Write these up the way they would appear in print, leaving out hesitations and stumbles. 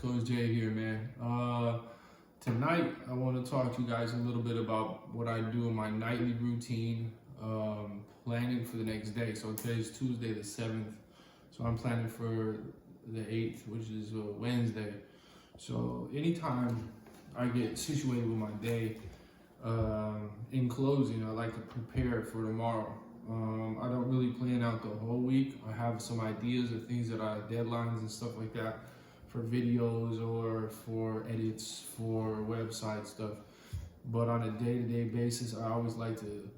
Coach Jay here, man. Tonight, I want to talk to you guys a little bit about what I do in my nightly routine, planning for the next day. So today's Tuesday the 7th, so I'm planning for the 8th, which is Wednesday. So anytime I get situated with my day, in closing, I like to prepare for tomorrow. I don't really plan out the whole week. I have some ideas of things that are deadlines and stuff like that for videos or for edits for website stuff. But on a day-to-day basis, I always like to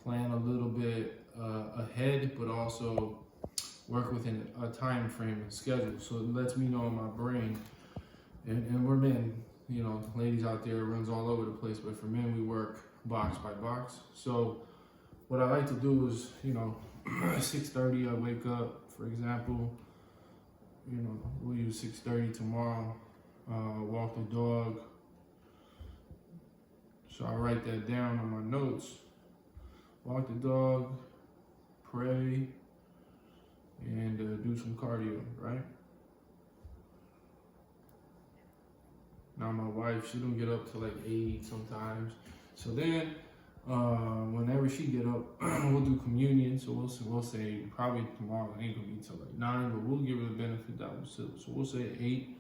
plan a little bit ahead, but also work within a time frame and schedule. So it lets me know in my brain, and we're men, you know, ladies out there, it runs all over the place, but for men, we work box by box. So what I like to do is, 6:30 I wake up, for example, we'll use 6:30 tomorrow, walk the dog. So I write that down on my notes, walk the dog, pray, and do some cardio, right? Now my wife, she don't get up till like 8 sometimes. So then, whenever she get up, we'll do communion. So we'll say probably tomorrow it ain't gonna be till like 9, but we'll give her the benefit that we'll sit. So we'll say 8.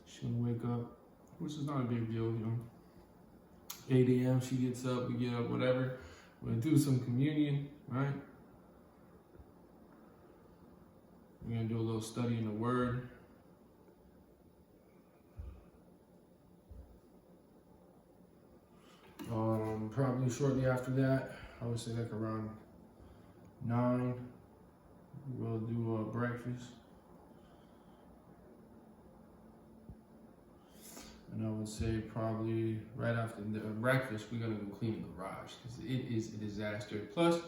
She's gonna wake up, which is not a big deal, 8 a.m. she gets up, we get up, whatever. We're gonna do some communion, right? We're gonna do a little study in the Word. Probably shortly after that, I would say like around 9, we'll do breakfast. And I would say probably right after the breakfast, we're gonna go clean the garage because it is a disaster. Plus,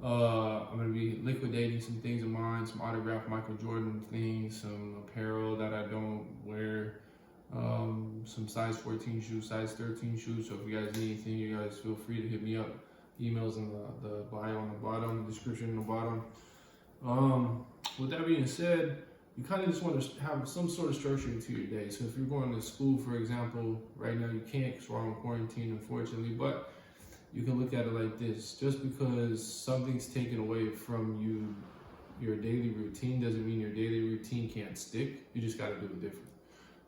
I'm gonna be liquidating some things of mine, some autographed Michael Jordan things, some apparel that I don't wear. Some size 14 shoes, size 13 shoes. So if you guys need anything, you guys feel free to hit me up. Emails in the bio on the bottom, the description on the bottom. With that being said, you kind of just want to have some sort of structure to your day. So if you're going to school, for example, right now you can't because we're on quarantine, unfortunately, but you can look at it like this. Just because something's taken away from you, your daily routine, doesn't mean your daily routine can't stick. You just got to do it different.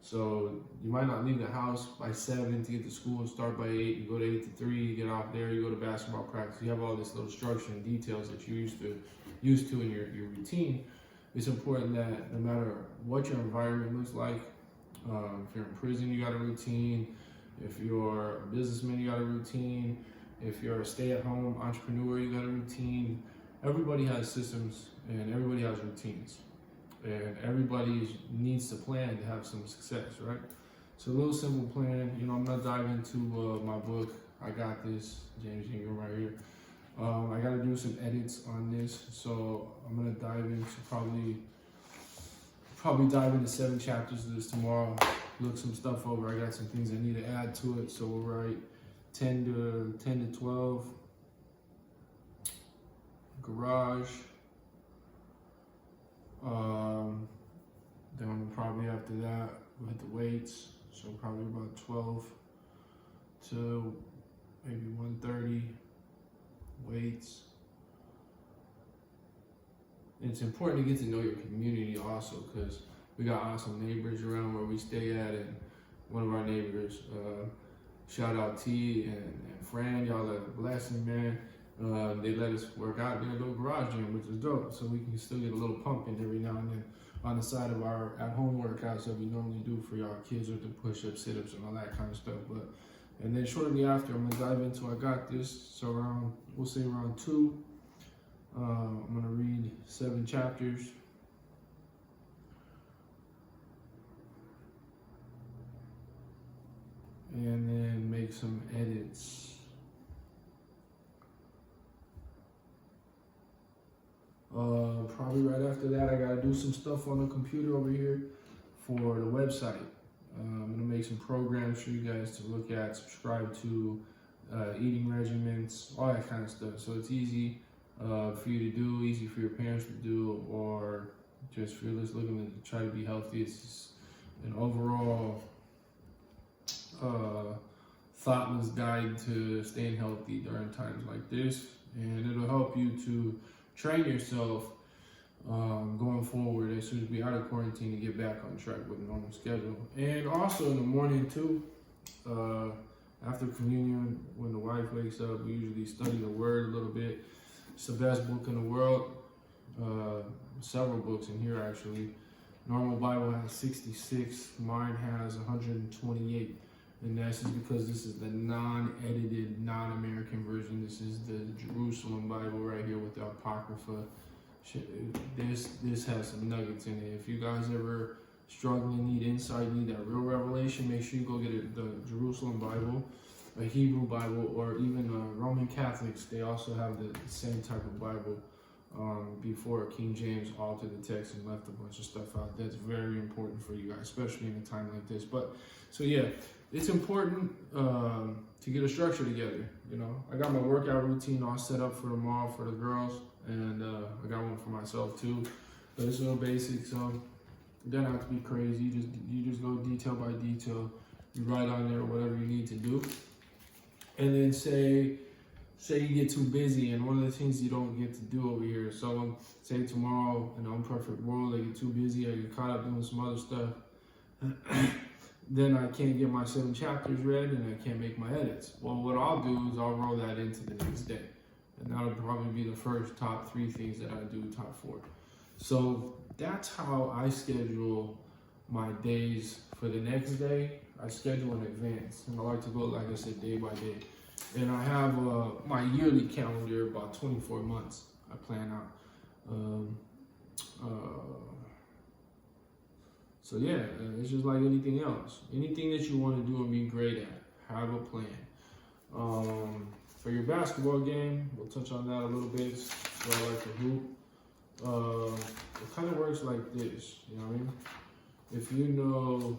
So you might not leave the house by 7 to get to school, start by 8, you go to 8 to 3, you get off there, you go to basketball practice. You have all this little structure and details that you used to in your routine. It's important that no matter what your environment looks like, if you're in prison, you got a routine. If you're a businessman, you got a routine. If you're a stay-at-home entrepreneur, you got a routine. Everybody has systems and everybody has routines. And everybody needs to plan to have some success, right? So a little simple plan. I'm gonna dive into my book. I Got This, James Ingram right here. I gotta do some edits on this, so I'm gonna dive into probably dive into 7 chapters of this tomorrow. Look some stuff over. I got some things I need to add to it, so we'll write 10 to 12. Garage. Then probably after that, we'll hit the weights. So probably about 12 to maybe 1:30 weights. And it's important to get to know your community also, because we got awesome neighbors around where we stay at, and one of our neighbors, shout out T and Fran, y'all are a blessing, man. They let us work out in their little garage gym, which is dope. So we can still get a little pumping every now and then on the side of our at-home workouts that we normally do for y'all kids with the push-ups, sit-ups, and all that kind of stuff. And then shortly after, I'm gonna dive into I Got This. So we'll say around 2, I'm gonna read 7 chapters. And then make some edits. Probably right after that, I gotta do some stuff on the computer over here for the website. I'm gonna make some programs for you guys to look at, subscribe to, eating regimens, all that kind of stuff. So it's easy for you to do, easy for your parents to do, or just if you're just looking to try to be healthy. It's just an overall thoughtless guide to staying healthy during times like this, and it'll help you to train yourself going forward as soon as we out of quarantine to get back on track with a normal schedule. And also in the morning too, after communion, when the wife wakes up, we usually study the word a little bit. It's the best book in the world. Several books in here actually. Normal Bible has 66, mine has 128. And that's just because this is the non-edited, non-American version. This is the Jerusalem Bible right here with the Apocrypha. This has some nuggets in it. If you guys ever struggling, need insight, need that real revelation, make sure you go get the Jerusalem Bible, a Hebrew Bible, or even Roman Catholics. They also have the same type of Bible. Before King James altered the text and left a bunch of stuff out. That's very important for you guys, especially in a time like this. But so yeah, it's important to get a structure together. You know, I got my workout routine all set up for tomorrow for the girls, and I got one for myself too. But it's real basic, so it doesn't have to be crazy. You just go detail by detail. You write on there whatever you need to do, and then say you get too busy, and one of the things you don't get to do over here. So say tomorrow in an imperfect world, I get too busy, I get caught up doing some other stuff. Then I can't get my 7 chapters read, and I can't make my edits. Well, what I'll do is I'll roll that into the next day. And that'll probably be the first top 3 things that I do, top 4. So that's how I schedule my days for the next day. I schedule in advance, and I like to go, like I said, day by day. And I have my yearly calendar, about 24 months I plan out. So yeah, it's just like anything else. Anything that you want to do and be great at, have a plan. For your basketball game, we'll touch on that a little bit. So I like to hoop. It kind of works like this, you know what I mean? If you know,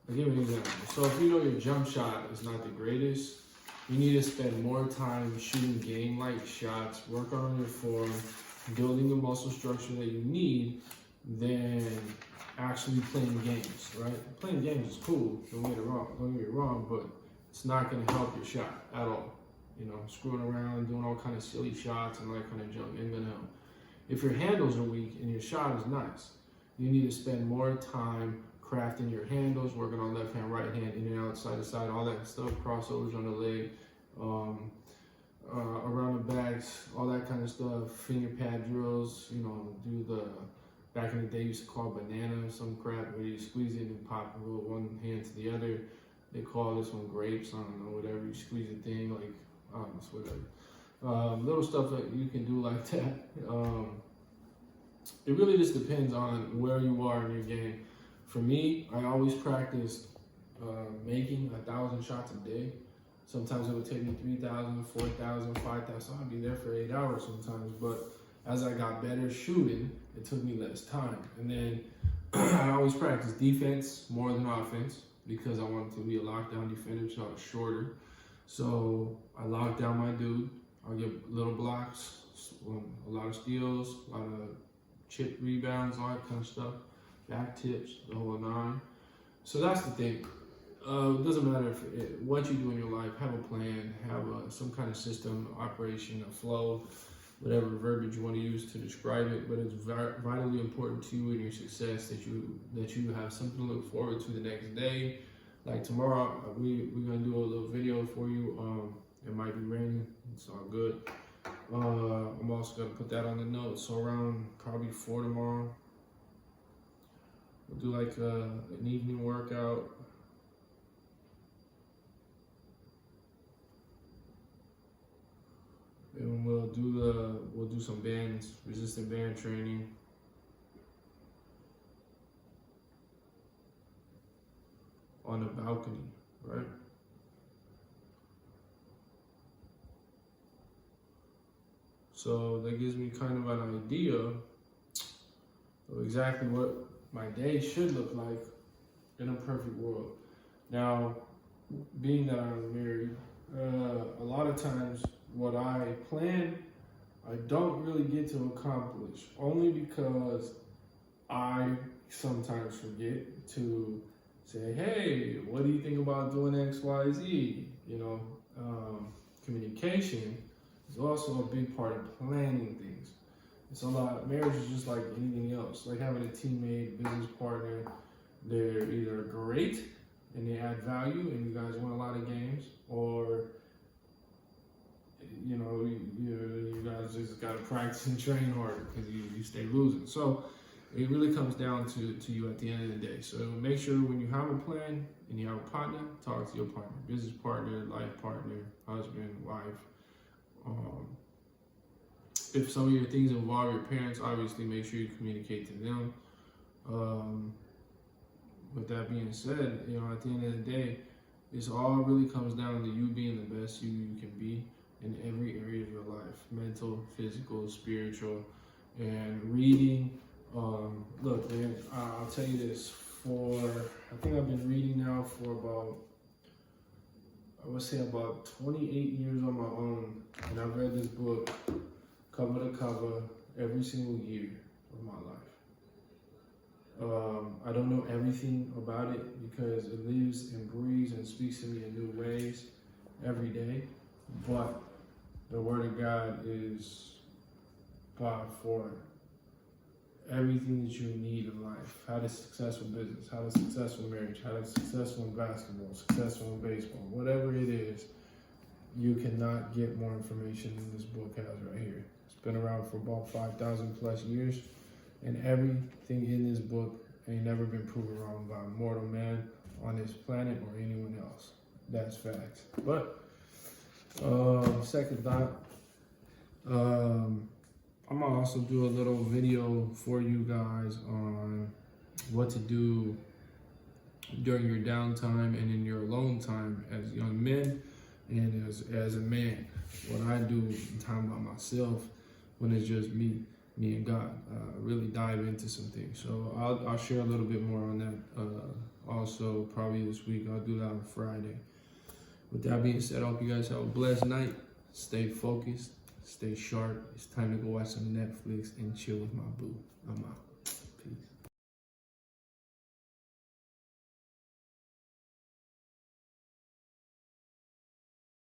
I'll give you an example. So if you know your jump shot is not the greatest, you need to spend more time shooting game-like shots, work on your form, building the muscle structure that you need, than actually playing games, right? Playing games is cool, don't get me wrong, but it's not gonna help your shot at all. You know, screwing around, doing all kind of silly shots and all that kind of junk ain't gonna help. If your handles are weak and your shot is nice, you need to spend more time crafting your handles, working on left hand, right hand, in and out, side to side, all that stuff, crossovers on the leg, around the backs, all that kind of stuff, finger pad drills, you know, do the, back in the day, used to call banana some crap where you squeeze it and pop it with one hand to the other. They call this one grapes, I don't know, whatever. You squeeze the thing, like, I don't know, it's whatever. Little stuff that you can do like that. It really just depends on where you are in your game. For me, I always practice making 1,000 shots a day. Sometimes it would take me 3,000, 4,000, 5,000. I'd be there for 8 hours sometimes, but as I got better shooting, it took me less time. And then I always practice defense more than offense because I wanted to be a lockdown defender, so I was shorter. So I lock down my dude. I'll get little blocks, a lot of steals, a lot of chip rebounds, all that kind of stuff, back tips, the whole 9. So that's the thing. It doesn't matter what you do in your life. Have a plan, have some kind of system, operation, a flow, whatever verbiage you want to use to describe it. But it's vitally important to you and your success that you have something to look forward to the next day. Like tomorrow, we're gonna do a little video for you. It might be raining. It's all good. I'm also gonna put that on the notes. So around probably 4 tomorrow, we'll do like an evening workout. And we'll do some bands, resistant band training. On the balcony, right? So that gives me kind of an idea of exactly what my day should look like in a perfect world. Now, being that I'm married, a lot of times what I plan, I don't really get to accomplish, only because I sometimes forget to say, hey, what do you think about doing X, Y, Z? You know, communication is also a big part of planning things. It's a lot. Marriage is just like anything else, like having a teammate, business partner. They're either great and they add value, and you guys win a lot of games, or you know, you guys just gotta practice and train harder because you stay losing. So it really comes down to you at the end of the day. So make sure when you have a plan and you have a partner, talk to your partner, business partner, life partner, husband, wife. If some of your things involve your parents, obviously make sure you communicate to them. With that being said, you know, at the end of the day, it's all really comes down to you being the best you can be in every area of your life: mental, physical, spiritual, and reading. Look, man, I'll tell you this. I think I've been reading now for about, I would say about 28 years on my own, and I've read this book cover to cover every single year of my life. I don't know everything about it because it lives and breathes and speaks to me in new ways every day, but the Word of God is God for everything that you need in life. How to successful business, how to successful marriage, how to successful in basketball, successful in baseball, whatever it is, you cannot get more information than this book has right here. It's been around for about 5,000 plus years, and everything in this book ain't never been proven wrong by a mortal man on this planet or anyone else. That's facts. But second thought, I'm gonna also do a little video for you guys on what to do during your downtime and in your alone time as young men and as a man. What I do in time by myself when it's just me and God. Really dive into some things. So I'll share a little bit more on that also probably this week. I'll do that on Friday. With that being said, I hope you guys have a blessed night. Stay focused. Stay sharp. It's time to go watch some Netflix and chill with my boo. I'm out. Peace.